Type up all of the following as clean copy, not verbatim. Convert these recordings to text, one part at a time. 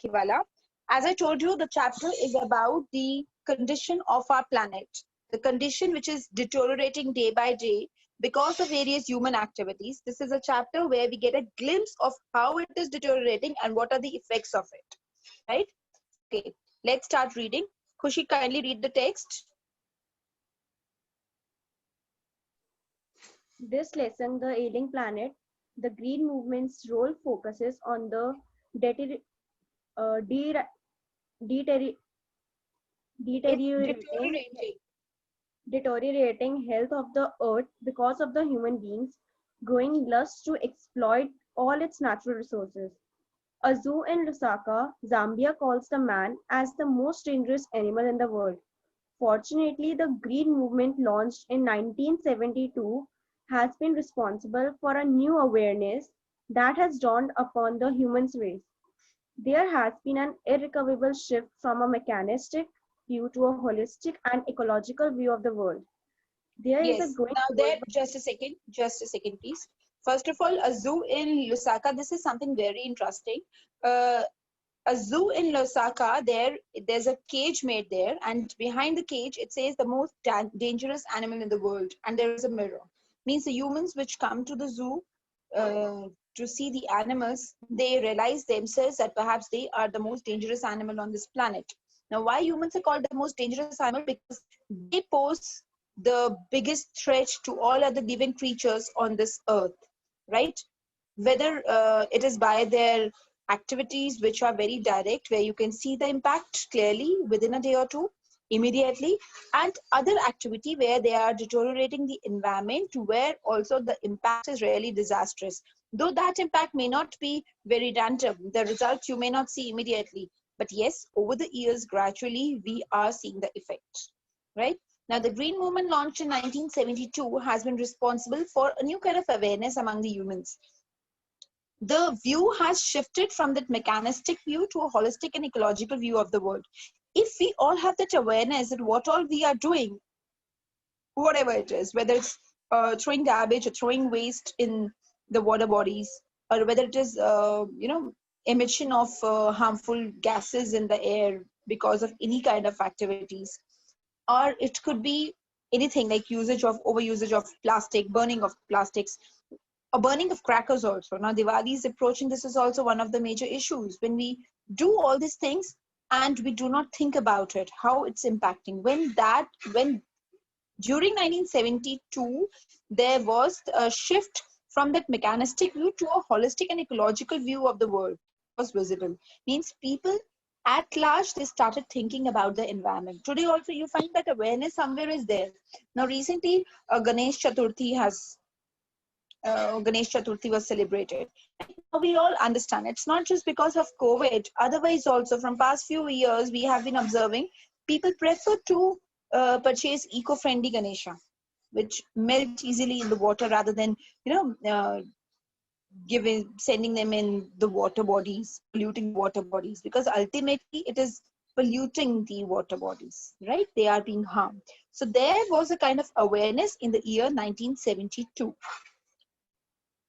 Kiwala. As I told you, the chapter is about the condition of our planet, the condition which is deteriorating day by day because of various human activities. This is a chapter where we get a glimpse of how it is deteriorating and what are the effects of it, right? Okay, let's start reading. Khushi, kindly read the text. This lesson, The Ailing Planet, the Green Movement's role focuses on the deter- de- deter- It's deteriorating, deteriorating. deteriorating health of the earth because of the human beings' growing lust to exploit all its natural resources. A zoo in Lusaka, Zambia calls the man as the most dangerous animal in the world. Fortunately, the Green Movement launched in 1972 has been responsible for a new awareness that has dawned upon the human race. There has been an irrecoverable shift from a mechanistic view to a holistic and ecological view of the world. There is a Yes. growing Now there, worldwide. just a second, please. First of all, a zoo in Lusaka. This is something very interesting. Uh, a zoo in Lusaka. There's a cage made there, and behind the cage it says the most dangerous animal in the world, and there is a mirror. Means the humans which come to the zoo to see the animals, they realize themselves that perhaps they are the most dangerous animal on this planet. Now, why humans are called the most dangerous animal? Because they pose the biggest threat to all other living creatures on this earth, right? Whether it is by their activities which are very direct, where you can see the impact clearly within a day or two, immediately, and other activity where they are deteriorating the environment, to where also the impact is really disastrous. Though that impact may not be very random, the results you may not see immediately, but yes, over the years, gradually we are seeing the effect, right? Now, the Green Movement launched in 1972 has been responsible for a new kind of awareness among the humans. The view has shifted from that mechanistic view to a holistic and ecological view of the world. If we all have that awareness that what all we are doing, whatever it is, whether it's throwing garbage or throwing waste in the water bodies, or whether it is, emission of harmful gases in the air because of any kind of activities, or it could be anything like overusage of plastic, burning of plastics, a burning of crackers also. Now Diwali is approaching. This is also one of the major issues when we do all these things and we do not think about it, how it's impacting. When during 1972, there was a shift from that mechanistic view to a holistic and ecological view of the world was visible. Means people at large, they started thinking about the environment. Today also you find that awareness somewhere is there. Now recently, Ganesh Chaturthi was celebrated. Now we all understand it's not just because of COVID. Otherwise, also from past few years, we have been observing people prefer to purchase eco-friendly Ganesha, which melt easily in the water rather than sending them in the water bodies, polluting water bodies. Because ultimately, it is polluting the water bodies, right? They are being harmed. So there was a kind of awareness in the year 1972.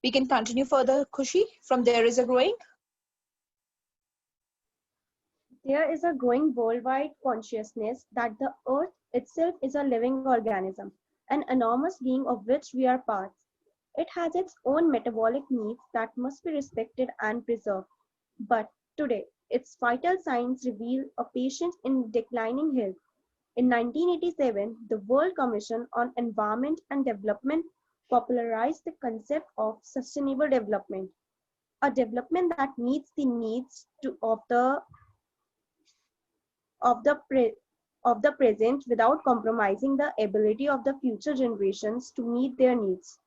We can continue further, Khushi, from There Is a Growing. There is a growing worldwide consciousness that the earth itself is a living organism, an enormous being of which we are parts. It has its own metabolic needs that must be respected and preserved. But today, its vital signs reveal a patient in declining health. In 1987, the World Commission on Environment and Development popularized the concept of sustainable development, a development that meets the needs of the pre- of the present without compromising the ability of the future generations to meet their needs.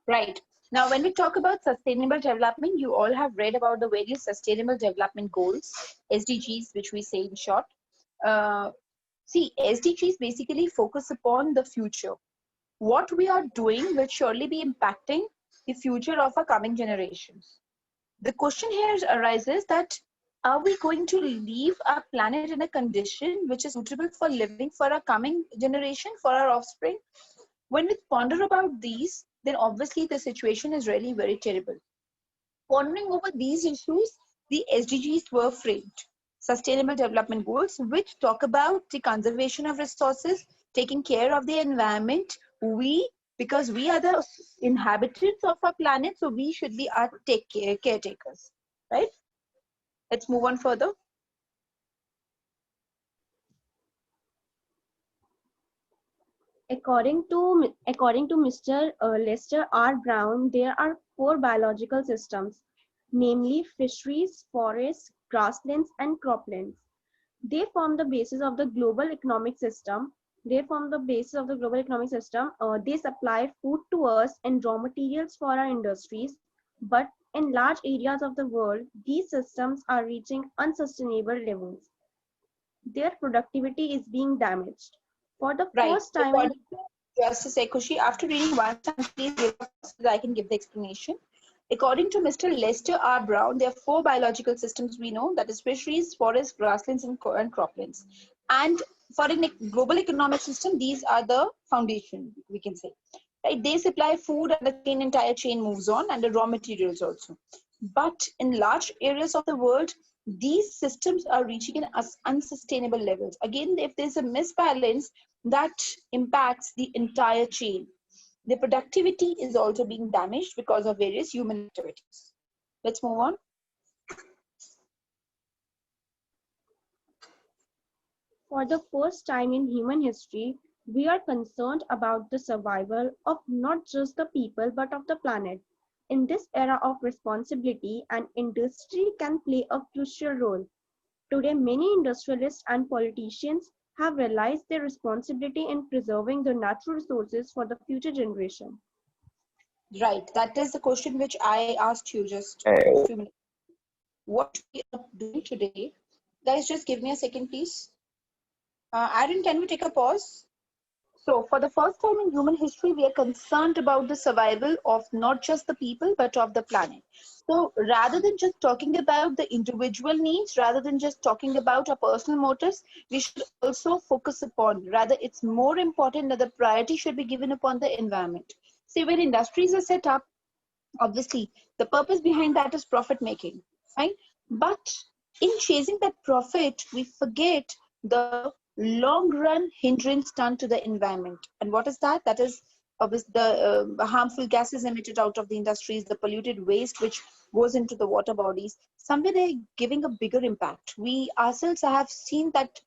Right. Now, when we talk about sustainable development, you all have read about the various sustainable development goals, SDGs, which we say in short. Uh, See, SDGs basically focus upon the future. What we are doing will surely be impacting the future of our coming generations. The question here arises that are we going to leave our planet in a condition which is suitable for living for our coming generation, for our offspring? When we ponder about these, then obviously the situation is really very terrible. Pondering over these issues, the SDGs were framed. Sustainable Development Goals, which talk about the conservation of resources, taking care of the environment. Because we are the inhabitants of our planet, so we should be our caretakers, right? Let's move on further. According to Mr. Lester R. Brown, there are four biological systems, namely fisheries, forests, grasslands, and croplands. They form the basis of the global economic system. They supply food to us and raw materials for our industries. But in large areas of the world, these systems are reaching unsustainable levels. Their productivity is being damaged. For the Right. first time in Just a sec, Khushi. After reading one sentence, please give us so that I can give the explanation. According to Mr. Lester R. Brown, there are four biological systems we know, that is fisheries, forests, grasslands, and croplands. And for a global economic system, these are the foundation, we can say. Right? They supply food and the entire chain moves on, and the raw materials also. But in large areas of the world, these systems are reaching an unsustainable levels. Again, if there's a misbalance, that impacts the entire chain. The productivity is also being damaged because of various human activities. Let's move on. For the first time in human history, we are concerned about the survival of not just the people but of the planet. In this era of responsibility, an industry can play a crucial role. Today, many industrialists and politicians have realized their responsibility in preserving the natural resources for the future generation. Right, that is the question which I asked you just a few minutes. What we are doing today, guys, just give me a second, please. Aaron, can we take a pause? So, for the first time in human history, we are concerned about the survival of not just the people, but of the planet. So, rather than just talking about the individual needs, rather than just talking about our personal motives, we should also focus upon, rather, it's more important that the priority should be given upon the environment. See, when industries are set up, obviously, the purpose behind that is profit making, right? But in chasing that profit, we forget the long run hindrance done to the environment. And what is that? That is obviously the harmful gases emitted out of the industries, the polluted waste which goes into the water bodies. Somewhere they're giving a bigger impact. We ourselves have seen that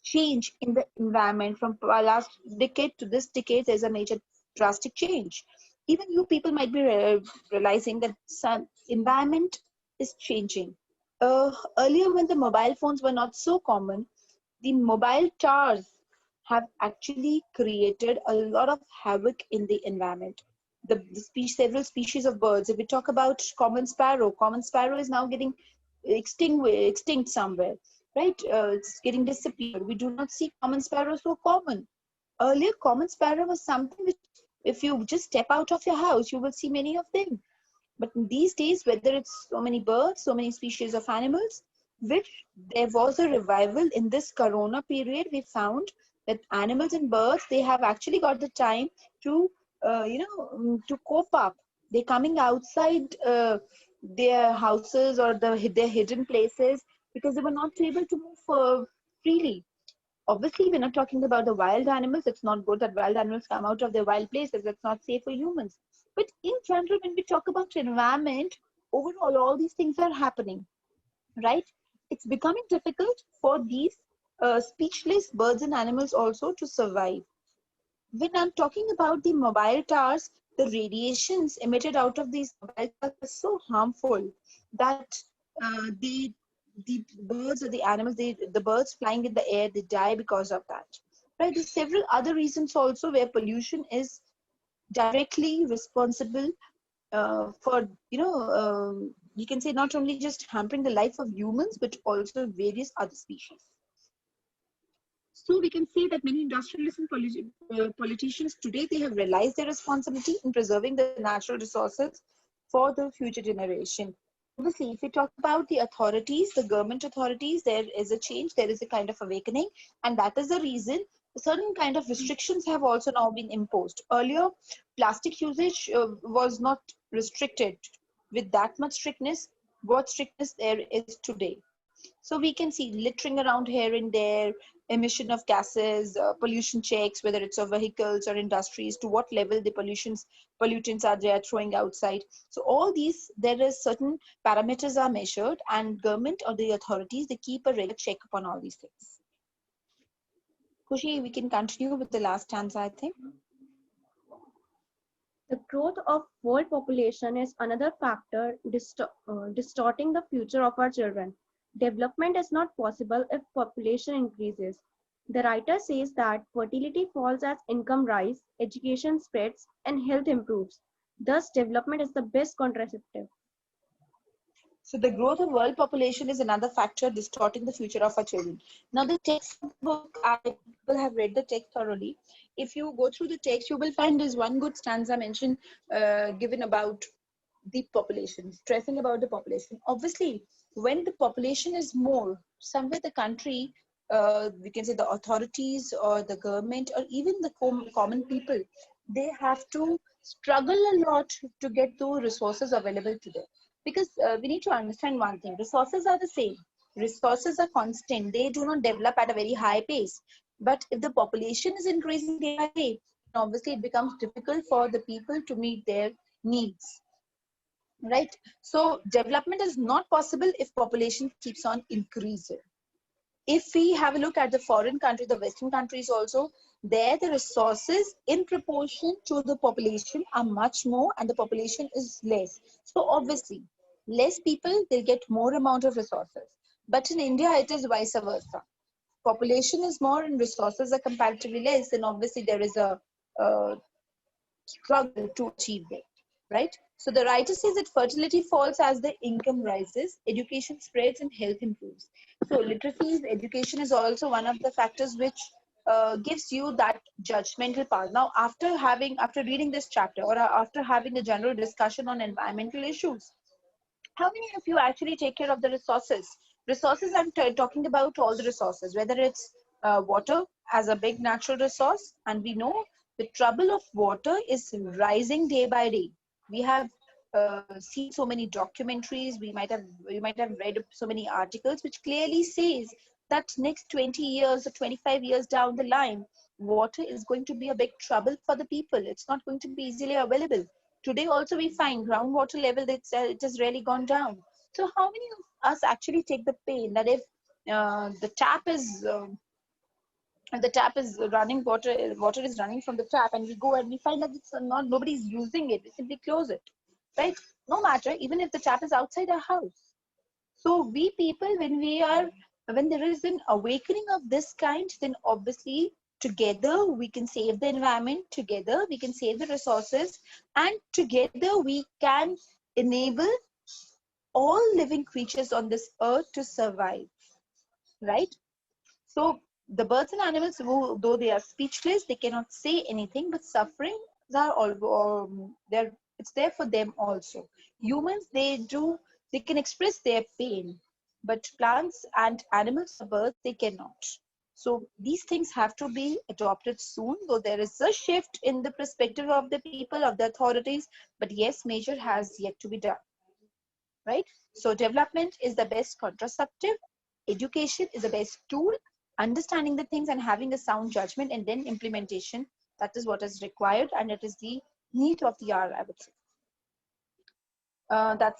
change in the environment from last decade to this decade. There's a major drastic change. Even you people might be realizing that some environment is changing. Earlier, when the mobile phones were not so common, the mobile towers have actually created a lot of havoc in the environment. Several species of birds. If we talk about common sparrow is now getting extinct somewhere, right? It's getting disappeared. We do not see common sparrow so common. Earlier, common sparrow was something which, if you just step out of your house, you will see many of them. But these days, whether it's so many birds, so many species of animals, which there was a revival in this corona period, we found that animals and birds, they have actually got the time to, to cope up. They're coming outside their houses or their hidden places because they were not able to move freely. Obviously, we're not talking about the wild animals. It's not good that wild animals come out of their wild places. That's not safe for humans. But in general, when we talk about environment, overall, all these things are happening, right? It's becoming difficult for these speechless birds and animals also to survive. When I'm talking about the mobile towers, the radiations emitted out of these mobile towers are so harmful that the birds or the animals, the birds flying in the air, they die because of that. Right? There's several other reasons also where pollution is directly responsible for, you can say not only just hampering the life of humans, but also various other species. So we can say that many industrialists and politicians today, they have realized their responsibility in preserving the natural resources for the future generation. Obviously, if we talk about the authorities, the government authorities, there is a change, there is a kind of awakening, and that is the reason certain kind of restrictions have also now been imposed. Earlier, plastic usage was not restricted with that much strictness. what strictness there is today. So we can see littering around here and there, emission of gases, pollution checks, whether it's of vehicles or industries, to what level the pollutants are they are throwing outside. So all these, there is certain parameters are measured, and government or the authorities, they keep a regular check upon all these things. Kushi, we can continue with the last stanza, I think. The growth of world population is another factor distorting the future of our children. Development is not possible if population increases. The writer says that fertility falls as income rise, education spreads, and health improves. Thus, development is the best contraceptive. So the growth of world population is another factor distorting the future of our children. Now the text of the book, I will have read the text thoroughly. If you go through the text, you will find there's one good stanza mentioned, given about the population, stressing about the population. Obviously, when the population is more, somewhere the country, we can say the authorities or the government or even the common people, they have to struggle a lot to get those resources available to them. Because we need to understand one thing, resources are the same, resources are constant, they do not develop at a very high pace. But if the population is increasing day by day, then obviously it becomes difficult for the people to meet their needs, right? So development is not possible if population keeps on increasing. If we have a look at the foreign country, the Western countries also, there the resources in proportion to the population are much more and the population is less. So obviously, less people, they'll get more amount of resources. But in India, it is vice versa. Population is more and resources are comparatively less, and obviously there is a struggle to achieve that, right? So the writer says that fertility falls as the income rises, education spreads, and health improves. So literacy, education is also one of the factors which gives you that judgmental power. Now, after reading this chapter or after having a general discussion on environmental issues, how many of you actually take care of the resources? Resources, I'm talking about all the resources, whether it's water as a big natural resource, and we know the trouble of water is rising day by day. We have seen so many documentaries, we might have read so many articles which clearly says that next 20 years or 25 years down the line, water is going to be a big trouble for the people. It's not going to be easily available. Today also we find groundwater level that it has really gone down. So how many of us actually take the pain that if the tap is running, water is running from the tap, and we go and we find that it's not, nobody's using it, we simply close it, right? No matter, even if the tap is outside our house. So we people, when there is an awakening of this kind, then obviously together we can save the environment, together we can save the resources, and together we can enable all living creatures on this earth to survive, right? So the birds and animals, though they are speechless, they cannot say anything, but suffering are all it's there for them also. Humans, they can express their pain, but plants and animals or birds, they cannot. So these things have to be adopted soon, though there is a shift in the perspective of the people, of the authorities, but yes, major has yet to be done, right? So development is the best contraceptive, education is the best tool, understanding the things and having a sound judgment, and then implementation, that is what is required, and it is the need of the hour, I would say. That's